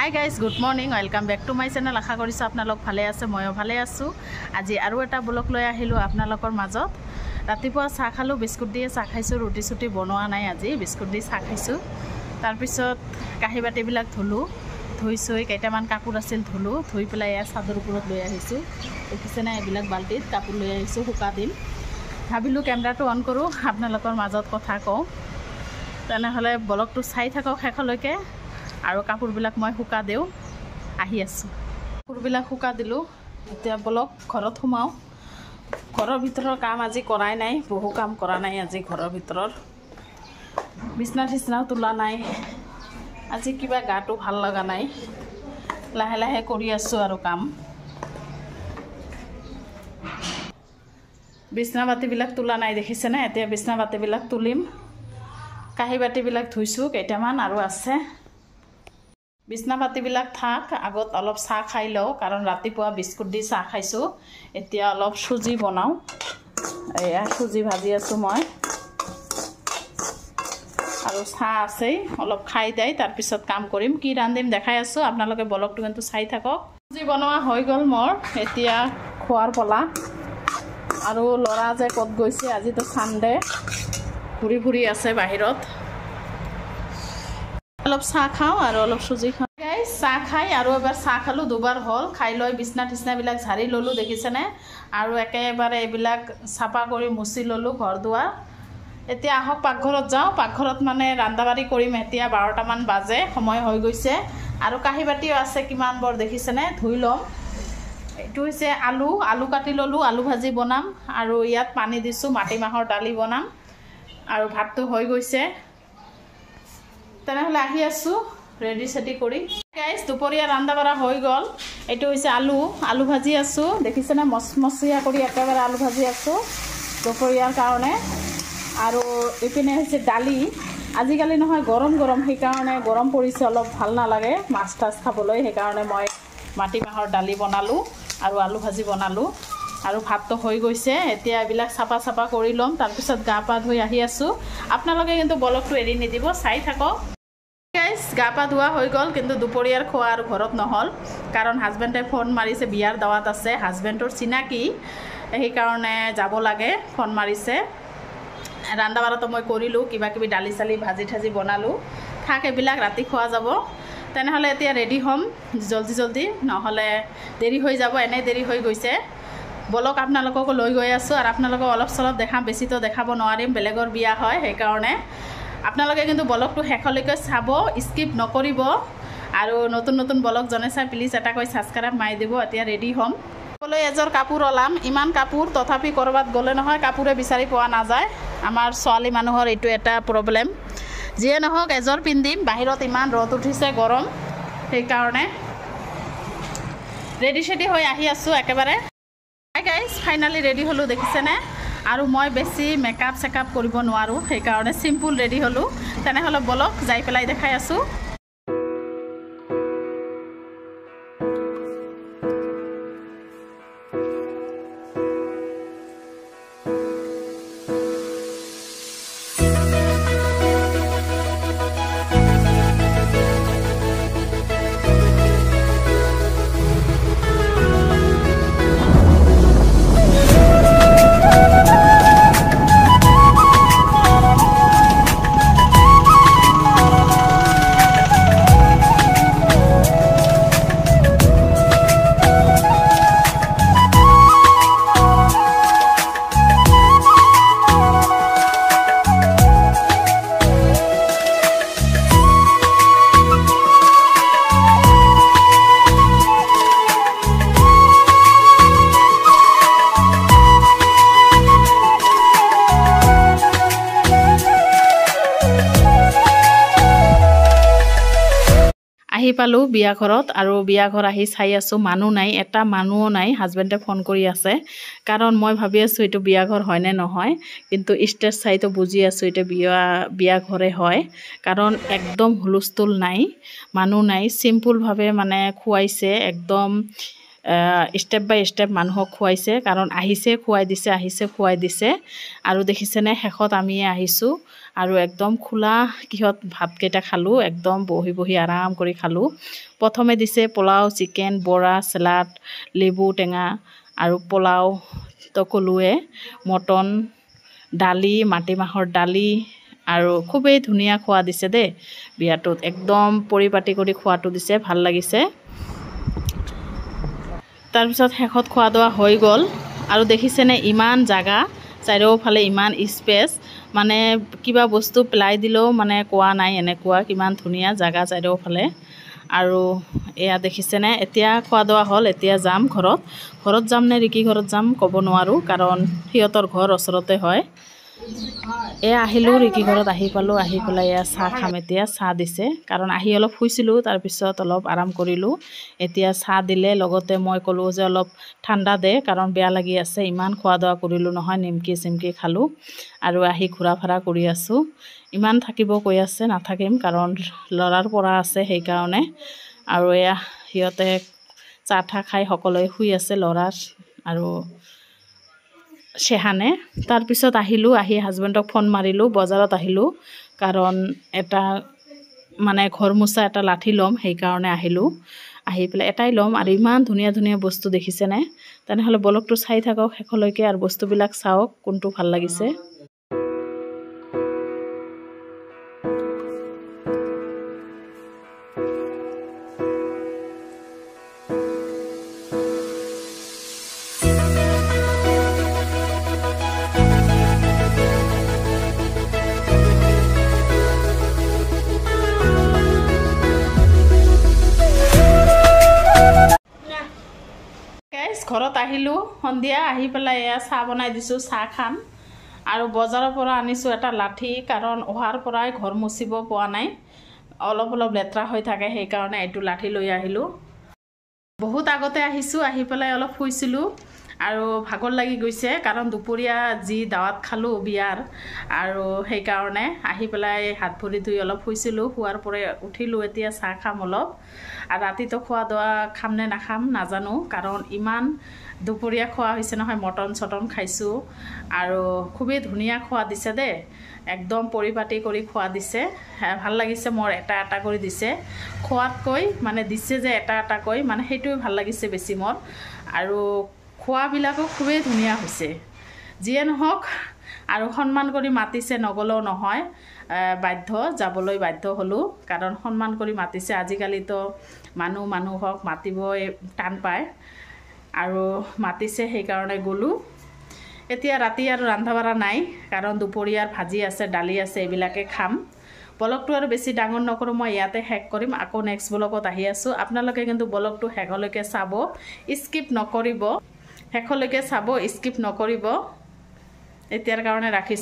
High guys, good morning, welcome back to my channel. আশা কৰিছোঁ আপোনালোক ভালে আছে, ময়ো ভালে আছোঁ। আজি আৰু এটা ব্লগ লৈ আহিলোঁ আপোনালোকৰ মাজত। ৰাতিপুৱা চাহ খালোঁ, বিস্কুট দিয়ে চাহ খাইছোঁ, ৰুটি চুটি বনোৱা নাই, আজি বিস্কুট দি চাহ খাইছোঁ। তাৰপিছত কাঁহী বাতিবিলাক ধুলোঁ, ধুই চুই কেইটামান কাপোৰ আছিল ধুলোঁ, ধুই পেলাই এয়া চাদৰ ওপৰত লৈ আহিছোঁ। দেখিছেনে, এইবিলাক বাল্টিত কাপোৰ লৈ আহিছোঁ, শুকা দিম। ভাবিলোঁ কেমেৰাটো অন কৰোঁ, আপোনালোকৰ মাজত কথা কওঁ। তেনেহ'লে ব্লগটো চাই থাকক শেষলৈকে। আৰু কাপোৰবিলাক মই শুকা দিওঁ, আহি আছোঁ। কাপোৰবিলাক শুকা দিলোঁ, এতিয়া ব্লগ ঘৰত সোমাওঁ। ঘৰৰ ভিতৰৰ কাম আজি কৰাই নাই, বহু কাম কৰা নাই আজি ঘৰৰ ভিতৰৰ। বিচনা ঠিচনাও তোলা নাই, আজি কিবা গাটো ভাল লগা নাই। লাহে লাহে কৰি আছোঁ আৰু কাম। বিচনা বাতিবিলাক তোলা নাই, দেখিছেনে? এতিয়া বিচনা বাতিবিলাক তুলিম। কাঁহী বাতিবিলাক ধুইছোঁ কেইটামান আৰু আছে। বিচনা পাতিবিলাক থাক, আগত অলপ চাহ খাই লওঁ, কাৰণ ৰাতিপুৱা বিস্কুট দি চাহ খাইছোঁ। এতিয়া অলপ চুজি বনাওঁ। এয়া চুজি ভাজি আছোঁ মই, আৰু চাহ আছেই, অলপ খাই দেই তাৰপিছত কাম কৰিম। কি ৰান্ধিম দেখাই আছোঁ, আপোনালোকে ব্লগটো কিন্তু চাই থাকক। চুজি বনোৱা হৈ গ'ল মোৰ, এতিয়া খোৱাৰ পলা। আৰু ল'ৰা যে ক'ত গৈছে, আজিতো ছানডে, ঘূৰি ফুৰি আছে বাহিৰত। অলপ চাহ খাওঁ আৰু অলপ চুজি খাওঁ। চাহ খাই আৰু এবাৰ চাহ খালোঁ, দুবাৰ হ'ল। খাই লৈ বিচনা ঠিচনাবিলাক ঝাৰি ল'লোঁ, দেখিছেনে? আৰু একেবাৰে এইবিলাক চাফা কৰি মুচি ল'লোঁ ঘৰ দুৱাৰ। এতিয়া আহক পাকঘৰত যাওঁ। পাকঘৰত মানে ৰন্ধা বাঢ়ি কৰিম। এতিয়া 12টামান বাজে, সময় হৈ গৈছে। আৰু কাঁহী বাতিও আছে কিমান বৰ, দেখিছেনে? ধুই ল'ম। এইটো হৈছে আলু কাটি ল'লোঁ, আলু ভাজি বনাম। আৰু ইয়াত পানী দিছোঁ, মাটিমাহৰ দালি বনাম। আৰু ভাতটো হৈ গৈছে। তেনেহ'লে আহি আছোঁ ৰেডি চেডি কৰি। গাইজ, দুপৰীয়া ৰন্ধা বঢ়া হৈ গ'ল। এইটো হৈছে আলু ভাজি আছোঁ, দেখিছেনে? মচমচীয়া কৰি একেবাৰে আলু ভাজি আছোঁ দুপৰীয়াৰ কাৰণে। আৰু ইপিনে হৈছে দালি। আজিকালি নহয় গৰম গৰম, সেইকাৰণে গৰম পৰিছে, অলপ ভাল নালাগে মাছ তাছ খাবলৈ। সেইকাৰণে মই মাটিমাহৰ দালি বনালোঁ আৰু আলু ভাজি বনালোঁ। আৰু ভাতটো হৈ গৈছে। এতিয়া এইবিলাক চাফা কৰি ল'ম, তাৰপিছত গা পা ধুই আহি আছোঁ। আপোনালোকে কিন্তু ব্লগটো এৰি নিদিব, চাই থাকক। গাইজ, গা পা ধোৱা হৈ গ'ল, কিন্তু দুপৰীয়াৰ খোৱা আৰু ঘৰত নহ'ল, কাৰণ হাজবেণ্ডে ফোন মাৰিছে, বিয়াৰ দাৱাত আছে, হাজবেণ্ডৰ চিনাকি, সেইকাৰণে যাব লাগে, ফোন মাৰিছে। ৰন্ধা বাঢ়াটো মই কৰিলোঁ, কিবা কিবি দালি চালি ভাজি ঠাজি বনালোঁ। থাক, এইবিলাক ৰাতি খোৱা যাব। তেনেহ'লে এতিয়া ৰেডি হ'ম জল্দি, নহ'লে দেৰি হৈ যাব, এনেই দেৰি হৈ গৈছে। ব্লগ আপোনালোককো লৈ গৈ আছোঁ, আৰু আপোনালোকক অলপ চলপ দেখাম, বেছিতো দেখাব নোৱাৰিম, বেলেগৰ বিয়া হয়, সেইকাৰণে আপোনালোকে কিন্তু ব্লগটো শেষলৈকে চাব, স্কিপ নকৰিব। আৰু নতুন ব্লগ জনে চাই প্লিজ এটাকৈ ছাবস্ক্ৰাইব মাৰি দিব। এতিয়া ৰেডি হ'ম। এযোৰ কাপোৰ ওলাম, ইমান কাপোৰ, তথাপি ক'ৰবাত গ'লে নহয় কাপোৰে বিচাৰি পোৱা নাযায়। আমাৰ ছোৱালী মানুহৰ এইটো এটা প্ৰব্লেম। যিয়ে নহওক এযোৰ পিন্ধিম, বাহিৰত ইমান ৰ'দ উঠিছে, গৰম, সেইকাৰণে ৰেডি চেডি হৈ আহি আছোঁ একেবাৰে। হাই গাইজ, ফাইনেলি ৰেডি হ'লোঁ, দেখিছেনে? আৰু মই বেছি মেকআপ চেকআপ কৰিব নোৱাৰোঁ, সেইকাৰণে চিম্পুল ৰেডি হ'লোঁ। তেনেহ'লে ব্লগ যাই পেলাই দেখাই আছোঁ। আহি পালোঁ বিয়া ঘৰত, আৰু বিয়া ঘৰ আহি চাই আছোঁ মানুহ নাই, এটা মানুহো নাই। হাজবেণ্ডে ফোন কৰি আছে, কাৰণ মই ভাবি আছোঁ এইটো বিয়া ঘৰ হয়নে নহয়, কিন্তু ষ্টেজ চাইতো বুজি আছোঁ এইটো বিয়া ঘৰে হয়, কাৰণ একদম হুলস্থুল নাই, মানুহ নাই, চিম্পুলভাৱে মানে খুৱাইছে, একদম ষ্টেপ বাই ষ্টেপ মানুহক খুৱাইছে, কাৰণ আহিছে খুৱাই দিছে, আহিছে খুৱাই দিছে। আৰু দেখিছেনে, শেষত আমি আহিছোঁ, আৰু একদম খোলা কিহত ভাতকেইটা খালোঁ একদম বহি বহি আৰাম কৰি খালোঁ প্ৰথমে দিছে পোলাও চিকেন বৰা চালাড লেবু টেঙা আৰু পোলাও তো ক'লোৱে মটন দালি মাটিমাহৰ দালি আৰু খুবেই ধুনীয়া খোৱা দিছে দেই বিয়াটোত একদম পৰিপাটি কৰি খোৱাটো দিছে ভাল লাগিছে তাৰপিছত শেষত খোৱা দোৱা হৈ গ'ল আৰু দেখিছেনে ইমান জাগা চাৰিওফালে ইমান স্পেচ মানে কিবা বস্তু পেলাই দিলেও মানে কোৱা নাই এনেকুৱা কিমান ধুনীয়া জাগা চাৰিওফালে আৰু এয়া দেখিছেনে এতিয়া খোৱা দোৱা হ'ল এতিয়া যাম ঘৰত যাম নে ৰিকি ঘৰত যাম ক'ব নোৱাৰোঁ কাৰণ সিহঁতৰ ঘৰ ওচৰতে হয় এয়া আহিলোঁ ৰিকি ঘৰত আহি পালোঁ আহি পেলাই এয়া চাহ খাম এতিয়া চাহ দিছে কাৰণ আহি অলপ শুইছিলোঁ তাৰপিছত অলপ আৰাম কৰিলোঁ এতিয়া চাহ দিলে লগতে মই ক'লোঁ যে অলপ ঠাণ্ডা দে কাৰণ বেয়া লাগি আছে ইমান খোৱা দোৱা কৰিলোঁ নহয় নিমকি চিমকি খালোঁ আৰু আহি ঘূৰা ফুৰা কৰি আছোঁ ইমান থাকিব কৈ আছে নাথাকিম কাৰণ ল'ৰাৰ পৰা আছে সেইকাৰণে আৰু এয়া সিহঁতে চাহ ঠাহ খাই সকলোৱে শুই আছে ল'ৰা আৰু চেহানে তাৰপিছত আহিলোঁ আহি হাজবেণ্ডক ফোন মাৰিলোঁ বজাৰত আহিলোঁ কাৰণ এটা মানে ঘৰ মোচা এটা লাঠি ল'ম সেইকাৰণে আহিলোঁ আহি পেলাই এটাই ল'ম আৰু ইমান ধুনীয়া ধুনীয়া বস্তু দেখিছেনে তেনেহ'লে ব্লগটো চাই থাকক শেষলৈকে আৰু বস্তুবিলাক চাওক কোনটো ভাল লাগিছে ঘৰত আহিলোঁ সন্ধিয়া আহি পেলাই এয়া চাহ বনাই দিছোঁ চাহ খাম আৰু বজাৰৰ পৰা আনিছোঁ এটা লাঠি কাৰণ অহাৰ পৰাই ঘৰ মুচিব পোৱা নাই অলপ লেতেৰা হৈ থাকে সেইকাৰণে এইটো লাঠি লৈ আহিলোঁ বহুত আগতে আহিছোঁ আহি পেলাই অলপ শুইছিলোঁ আৰু ভাগৰ লাগি গৈছে কাৰণ দুপৰীয়া যি দাৱাত খালোঁ বিয়াৰ আৰু সেইকাৰণে আহি পেলাই হাত ভৰি ধুই অলপ শুইছিলোঁ শুৱাৰ পৰা উঠিলোঁ এতিয়া চাহ খাম অলপ আৰু ৰাতিটো খোৱা দোৱা খাম নে নাখাম নাজানো কাৰণ ইমান দুপৰীয়া খোৱা হৈছে নহয় মটন চটন খাইছোঁ আৰু খুবেই ধুনীয়া খোৱা দিছে দেই একদম পৰিপাটি কৰি খোৱা দিছে ভাল লাগিছে মোৰ এটা এটা কৰি দিছে খোৱাতকৈ মানে দিছে যে এটা এটা কৈ মানে সেইটোৱে ভাল লাগিছে বেছি মোৰ আৰু খোৱাবিলাকো খুবেই ধুনীয়া হৈছে যিয়ে নহওক আৰু সন্মান কৰি মাতিছে নগলেও নহয় বাধ্য যাবলৈ বাধ্য হ'লোঁ কাৰণ সন্মান কৰি মাতিছে আজিকালিতো মানুহক মাতিবই টান পায় আৰু মাতিছে সেইকাৰণে গ'লোঁ এতিয়া ৰাতি আৰু ৰন্ধা বঢ়া নাই কাৰণ দুপৰীয়াৰ ভাজি আছে দালি আছে এইবিলাকে খাম ব্লগটো আৰু বেছি ডাঙৰ নকৰোঁ মই ইয়াতে শেষ কৰিম আকৌ নেক্সট ব্লগত আহি আছোঁ আপোনালোকে কিন্তু ব্লগটো শেষলৈকে চাব স্কিপ নকৰিব শেষলৈকে চাব স্কিপ নকৰিব এতিয়াৰ কাৰণে ৰাখিছোঁ